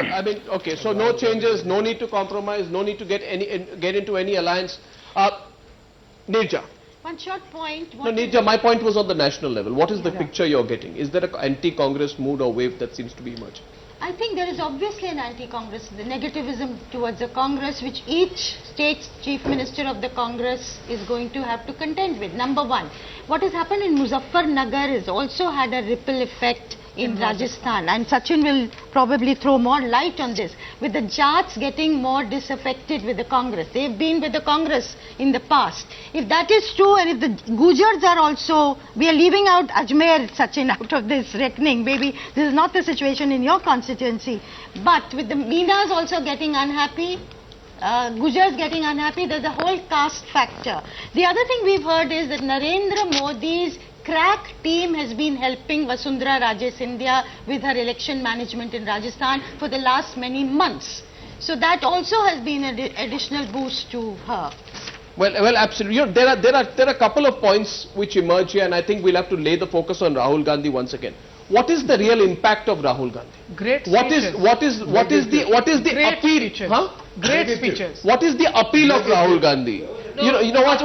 I mean, okay, so no changes, no need to compromise, no need to get into any alliance. Nirja. One short point. No, Nirja, my point was on the national level. What is the picture you're getting? Is there an anti-Congress mood or wave that seems to be emerging? I think there is obviously an anti-Congress, the negativism towards the Congress, which each state's chief minister of the Congress is going to have to contend with. Number one, what has happened in Muzaffarnagar has also had a ripple effect in Rajasthan, and Sachin will probably throw more light on this, with the Jats getting more disaffected with the Congress. They've been with the Congress in the past. If that is true, and if the Gujars are also, we are leaving out Ajmer, Sachin, out of this reckoning. Maybe this is not the situation in your constituency, but with the Meenas also getting unhappy, Gujars getting unhappy, there's a whole caste factor. The other thing we've heard is that Narendra Modi's crack team has been helping Vasundhara Raje Scindia with her election management in Rajasthan for the last many months. So that also has been an additional boost to her. Well, absolutely. You know, there are a couple of points which emerge here, and I think we'll have to lay the focus on Rahul Gandhi once again. What is the real impact of Rahul Gandhi? Great speeches. What is the Great appeal? Speeches. Huh? Great speeches. What is the appeal of Rahul Gandhi? Watch.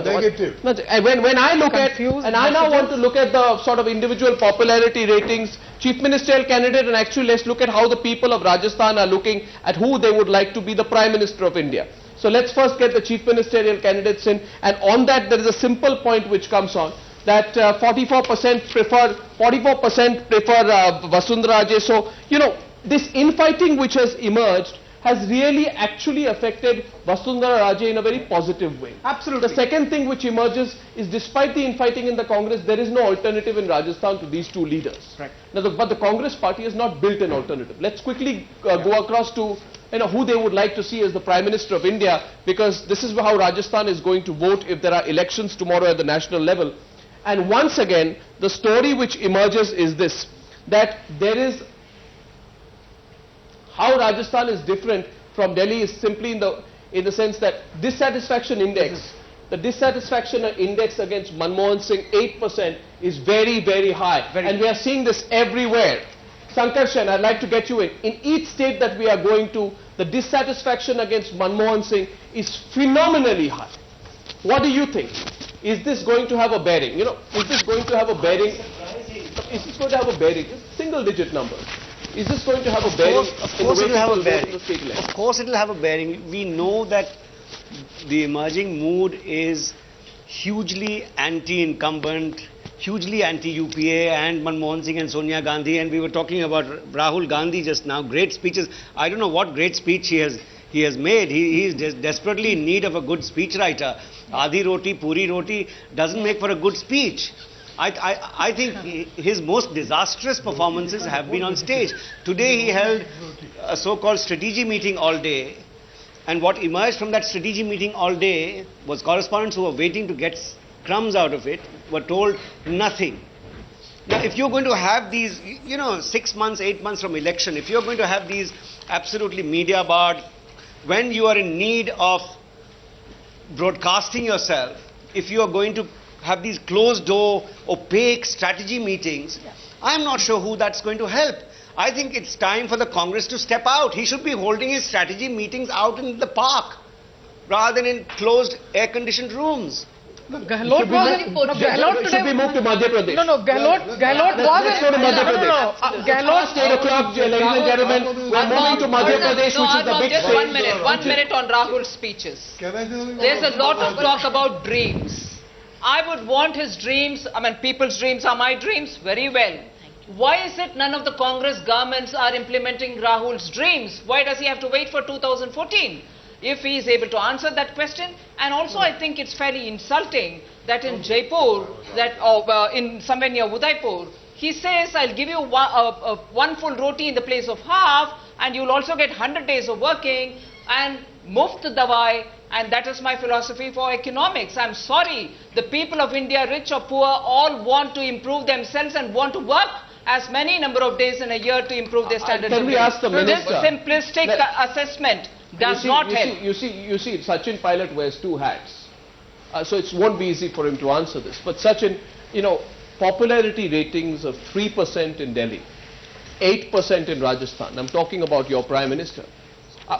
Negative. When I look at, and I now want to look at the sort of individual popularity ratings, chief ministerial candidate, and actually let's look at how the people of Rajasthan are looking at who they would like to be the Prime Minister of India. So let's first get the chief ministerial candidates in, and on that there is a simple point which comes on, that 44% prefer Vasundhara Raje. So, you know, this infighting which has emerged has really actually affected Vasundhara Raje in a very positive way. Absolutely. The second thing which emerges is, despite the infighting in the Congress, there is no alternative in Rajasthan to these two leaders. Right. Now, but the Congress party has not built an alternative. Let's quickly go across to who they would like to see as the Prime Minister of India, because this is how Rajasthan is going to vote if there are elections tomorrow at the national level. And once again, the story which emerges is this, that there is, how Rajasthan is different from Delhi is simply in the sense that dissatisfaction index, the dissatisfaction index against Manmohan Singh, 8%, is very, very high. And we are seeing this everywhere. Sankarshan, I'd like to get you in. In each state that we are going to, the dissatisfaction against Manmohan Singh is phenomenally high. What do you think? Is this going to have a bearing? Is this going to have a bearing? Is this going to have a bearing? Single-digit numbers. Is this going to have a bearing? Of course it will have a bearing. Of course it will have a bearing. We know that the emerging mood is hugely anti-incumbent, hugely anti-UPA and Manmohan Singh and Sonia Gandhi, and we were talking about Rahul Gandhi just now. Great speeches. I don't know what great speech he has made. He is desperately in need of a good speechwriter. Adhi roti, puri roti doesn't make for a good speech. I think his most disastrous performances have been on stage. Today he held a so-called strategy meeting all day, and what emerged from that strategy meeting all day was correspondents who were waiting to get crumbs out of it were told nothing. Now, if you're going to have these, 6 months, 8 months from election, if you're going to have these absolutely media barred, when you are in need of broadcasting yourself, if you are going to have these closed-door, opaque strategy meetings, I'm not sure who that's going to help. I think it's time for the Congress to step out. He should be holding his strategy meetings out in the park, rather than in closed, air-conditioned rooms. Gehlot should be moved to Madhya Pradesh. Gehlot was Let's go to Madhya Pradesh. Gehlot 8 o'clock, ladies and gentlemen, we're moving to Madhya Pradesh, which is the big just state. 1 minute on Rahul's speeches. There's a lot of talk about dreams. I would want his dreams, people's dreams are my dreams, very well. Why is it none of the Congress governments are implementing Rahul's dreams? Why does he have to wait for 2014? If he is able to answer that question. And also I think it's fairly insulting that in Jaipur, in somewhere near Udaipur, he says, I'll give you one full roti in the place of half, and you'll also get 100 days of working, and muft dawai, and that is my philosophy for economics. I'm sorry, the people of India, rich or poor, all want to improve themselves and want to work as many number of days in a year to improve their standard of living. Can we ask the minister? This simplistic assessment does not help. You see, Sachin Pilot wears two hats. So it won't be easy for him to answer this. But Sachin, popularity ratings of 3% in Delhi. 8% in Rajasthan, I'm talking about your Prime Minister,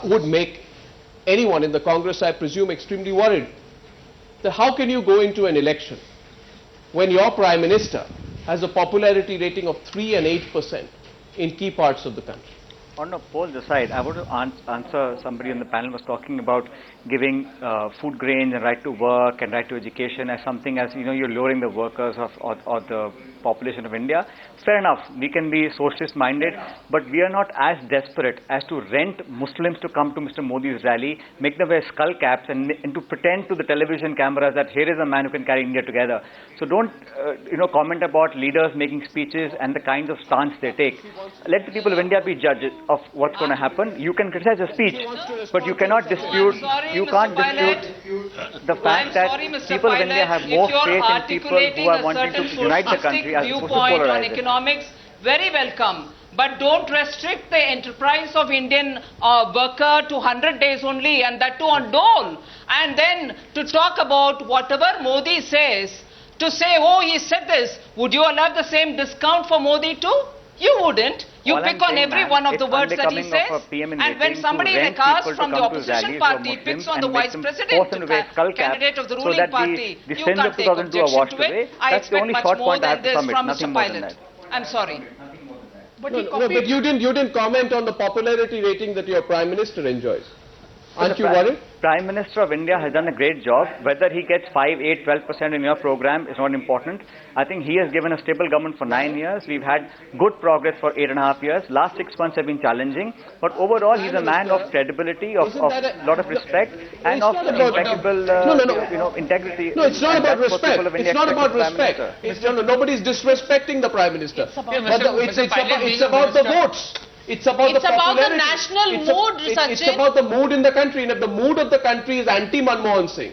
would make anyone in the Congress, I presume, extremely worried. How can you go into an election when your Prime Minister has a popularity rating of 3 and 8% in key parts of the country? On a polls aside, I want to answer somebody on the panel was talking about giving food grains and right to work and right to education as something as, you're lowering the workers or the population of India. Fair enough, we can be socialist minded, but we are not as desperate as to rent Muslims to come to Mr. Modi's rally, make them wear skull caps and to pretend to the television cameras that here is a man who can carry India together. So don't, comment about leaders making speeches and the kinds of stance they take. Let the people of India be judges of what's going to happen. You can criticize a speech, but you cannot dispute, the fact that people of India have more faith in people who are wanting to unite the country as opposed to polarize it. Economics, very welcome. But don't restrict the enterprise of Indian worker to 100 days only, and that too on dole. And then to talk about whatever Modi says, to say, oh, he said this, would you allow the same discount for Modi too? You wouldn't. You pick on every one of the words that he says. And when somebody like us from the opposition party picks on the vice president candidate of the ruling party, you can't take objection to it. I expect much more than this from Mr. Pilot. I'm sorry. But you didn't comment on the popularity rating that your Prime Minister enjoys. Aren't you worried? Prime Minister of India has done a great job. Whether he gets 5, 8, 12% in your program is not important. I think he has given a stable government for 9 years. We've had good progress for 8.5 years. Last 6 months have been challenging. But overall, he's a man of credibility, of a lot of respect, and of impeccable integrity. No, it's not about respect. It's not about respect. Nobody's disrespecting the Prime Minister. It's about the votes. It's about the national mood, Sachin. It's about the mood in the country. And if the mood of the country is anti-Manmohan Singh,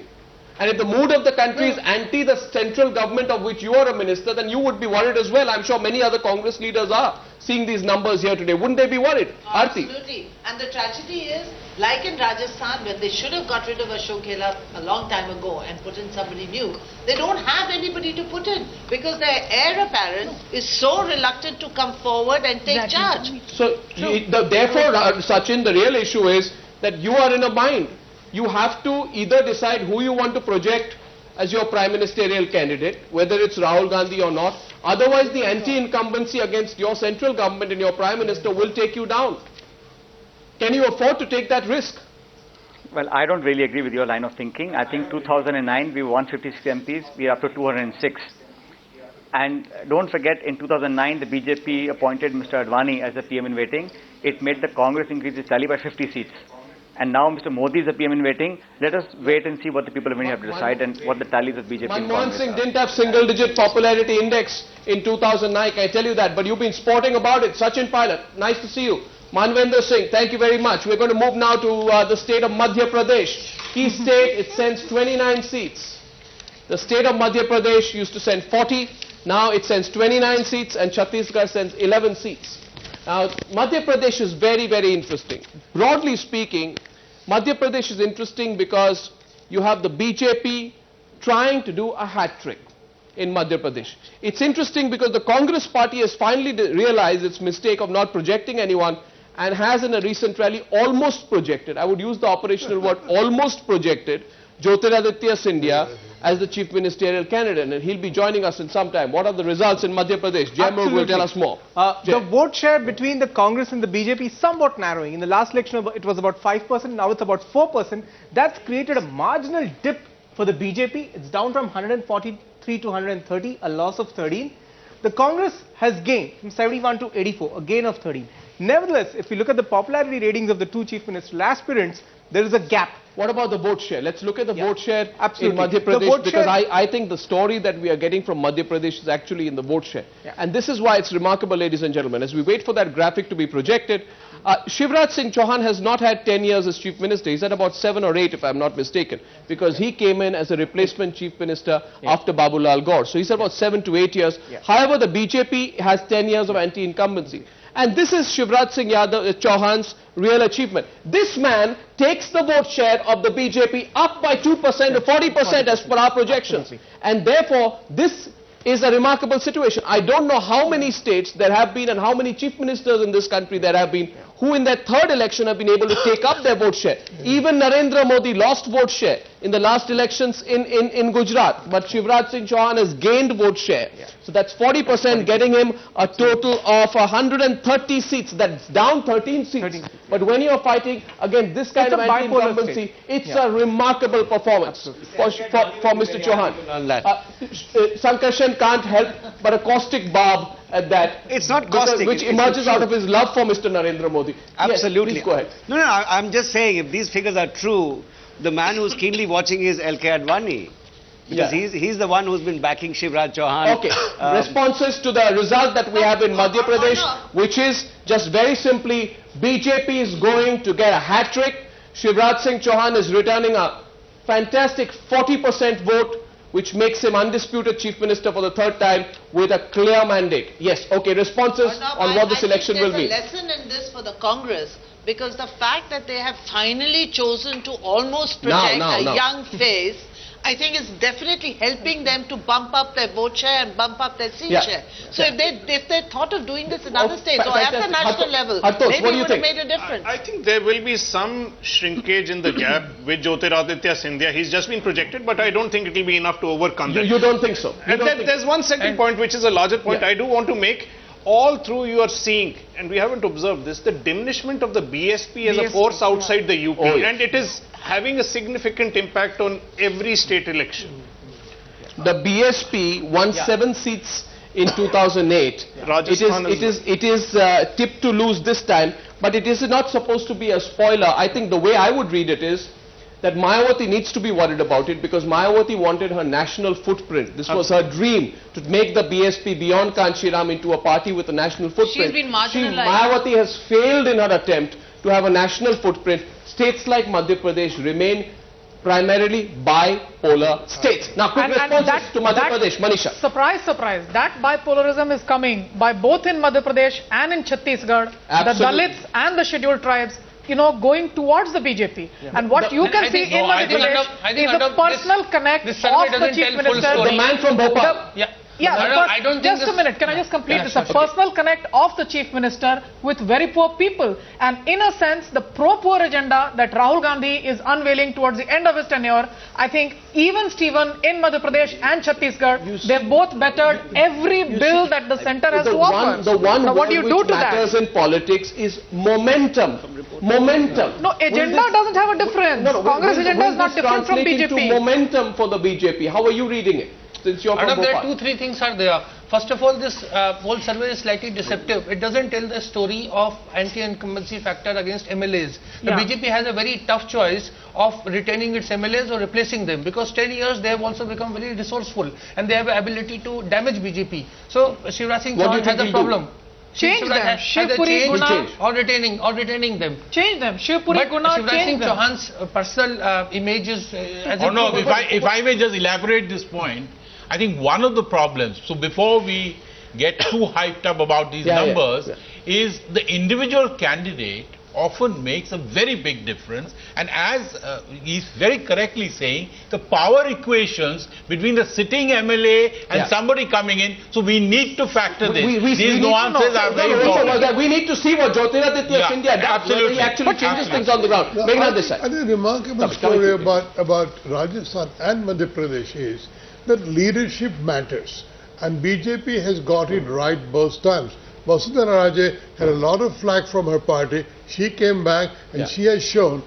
and if the mood of the country is anti the central government of which you are a minister, then you would be worried as well. I'm sure many other Congress leaders are seeing these numbers here today. Wouldn't they be worried? Absolutely. And the tragedy is, like in Rajasthan, when they should have got rid of Ashok Gehlot a long time ago and put in somebody new, they don't have anybody to put in because their heir apparent is so reluctant to come forward and take charge. So, therefore, Sachin, the real issue is that you are in a bind. You have to either decide who you want to project as your prime ministerial candidate, whether it's Rahul Gandhi or not. Otherwise, the anti-incumbency against your central government and your prime minister will take you down. Can you afford to take that risk? Well, I don't really agree with your line of thinking. I think 2009, we were 156 MPs. We are up to 206. And don't forget, in 2009, the BJP appointed Mr. Advani as the PM in waiting. It made the Congress increase its tally by 50 seats. And now Mr. Modi is the PM in waiting. Let us wait and see what the people of India have to decide and what the tallies of BJP and Manmohan Congress Singh are. didn't have single-digit popularity index in 2009, I tell you that. But you've been sporting about it. Sachin Pilot, nice to see you. Manvendra Singh, thank you very much. We're going to move now to the state of Madhya Pradesh. Key state, it sends 29 seats. The state of Madhya Pradesh used to send 40. Now it sends 29 seats and Chhattisgarh sends 11 seats. Now, Madhya Pradesh is very, very interesting. Broadly speaking, Madhya Pradesh is interesting because you have the BJP trying to do a hat trick in Madhya Pradesh. It's interesting because the Congress party has finally realized its mistake of not projecting anyone and has in a recent rally almost projected, I would use the operational word, almost projected Jyotiraditya Scindia as the chief ministerial candidate, and he'll be joining us in some time. What are the results in Madhya Pradesh? Jayamurg will tell us more. The vote share between the Congress and the BJP is somewhat narrowing. In the last election, it was about 5%. Now it's about 4%. That's created a marginal dip for the BJP. It's down from 143 to 130, a loss of 13. The Congress has gained from 71 to 84, a gain of 13. Nevertheless, if you look at the popularity ratings of the two chief ministerial aspirants, there is a gap. What about the vote share? Let's look at the vote share Absolutely. in Madhya Pradesh, because I think the story that we are getting from Madhya Pradesh is actually in the vote share. And this is why it's remarkable, ladies and gentlemen. As we wait for that graphic to be projected, Shivraj Singh Chauhan has not had 10 years as chief minister. He's had about 7 or 8, if I'm not mistaken, because he came in as a replacement chief minister after Babulal Gaur. So he's had about 7 to 8 years. However, the BJP has 10 years of anti-incumbency. And this is Shivraj Singh Chauhan's real achievement. This man takes the vote share of the BJP up by 2% to 40% as per our projections. And therefore, this is a remarkable situation. I don't know how many states there have been and how many chief ministers in this country there have been who in their third election have been able to take up their vote share. Even Narendra Modi lost vote share in the last elections in Gujarat, but Shivraj Singh Chauhan has gained vote share. So that's 40%, getting him a total of 130 seats. That's down 13 seats. But when you're fighting against this kind of anti-incumbency, it's a remarkable performance for Mr. Chauhan. Sankarshan can't help but a caustic barb at that. It's not caustic. Which emerges out of his love for Mr. Narendra Modi. Absolutely. Yes, please go ahead. No, I'm just saying, if these figures are true, the man who's keenly watching is L.K. Advani. Because he's the one who's been backing Shivraj Chauhan. Okay. Responses to the result that we have in Madhya Pradesh, which is just very simply, BJP is going to get a hat-trick. Shivraj Singh Chauhan is returning a fantastic 40% vote, which makes him undisputed Chief Minister for the third time with a clear mandate. Yes, okay, responses on what this election will be. There's a lesson in this for the Congress, because the fact that they have finally chosen to almost protect a young face, I think is definitely helping them to bump up their vote share and bump up their seat share. So if they thought of doing this in other states or at the national level, maybe it would have made a difference. I think there will be some shrinkage in the gap with Jyotiraditya Scindia. He's just been projected, but I don't think it will be enough to overcome that. You don't think so? And there's one second point, which is a larger point I do want to make. All through you are seeing, and we haven't observed this, the diminishment of the BSP as a force outside the UP, and it is having a significant impact on every state election. The BSP won 7 seats in 2008. Rajasthan it is tipped to lose this time, but it is not supposed to be a spoiler. I think the way I would read it is that Mayawati needs to be worried about it, because Mayawati wanted her national footprint. This was her dream, to make the BSP beyond Kanchiram into a party with a national footprint. She's been marginalized. Mayawati has failed in her attempt to have a national footprint. States like Madhya Pradesh remain primarily bipolar states. Now, quick responses to Madhya Pradesh. Manisha. Surprise, surprise. That bipolarism is coming by both in Madhya Pradesh and in Chhattisgarh. Absolutely. The Dalits and the scheduled tribes, going towards the BJP. And what you can see in Madhya Pradesh is the personal connect of the Chief Minister. The man from Bhopal. I don't just a minute, can I just complete this? A personal connect of the Chief Minister with very poor people. And in a sense, the pro-poor agenda that Rahul Gandhi is unveiling towards the end of his tenure, I think even Stephen in Madhya Pradesh and Chhattisgarh, they've both bettered every bill that the centre has to offer. The one now, what do you do to matters that? in politics is momentum. Momentum. No, agenda doesn't have a difference. Congress agenda is not different from BJP. Into momentum for the BJP. How are you reading it? Since you're from There are 2-3 things are there. First of all, this whole survey is slightly deceptive. It doesn't tell the story of anti-incumbency factor against MLAs. The BJP has a very tough choice of retaining its MLAs or replacing them, because 10 years they have also become very resourceful and they have the ability to damage BJP. So Shivraj Singh Chauhan has a problem. Change them. Shivpuri Guna or retaining them. Change them. Shivpuri Guna, Shivraj Singh change them. Chauhan's personal image is... if I may just elaborate this point, I think one of the problems, so before we get too hyped up about these numbers, is the individual candidate often makes a very big difference, and as he's very correctly saying, the power equations between the sitting MLA and somebody coming in, so we need to factor this. These nuances are very important. We need to see what Jyotiraditya Scindia does, whether he actually changes things on the ground. I think the remarkable story about Rajasthan and Madhya Pradesh is that leadership matters, and BJP has got it right both times. Vasudha Raje had a lot of flack from her party. She came back and she has shown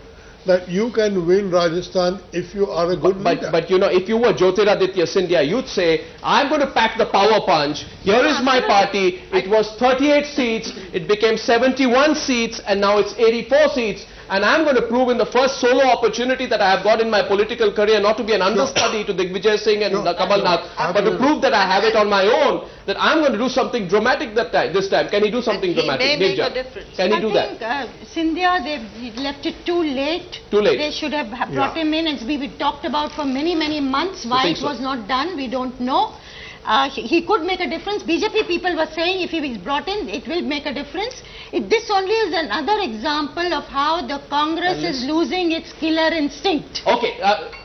that you can win Rajasthan if you are a good leader. But if you were Jyotiraditya Scindia, you'd say, I'm going to pack the power punch. Here is my party. It was 38 seats. It became 71 seats, and now it's 84 seats. And I'm going to prove in the first solo opportunity that I have got in my political career, not to be an understudy to Digvijay Singh and Kamal Nath, but to prove that I have it on my own, that I'm going to do something dramatic this time. Can he do something dramatic? He may make a difference. Can he do that? I think Scindia, they left it too late. Too late. They should have brought him in. It's been talked about for many, many months. Why it was not done, we don't know. He could make a difference. BJP people were saying if he is brought in, it will make a difference. This only is another example of how the Congress is losing its killer instinct. Okay.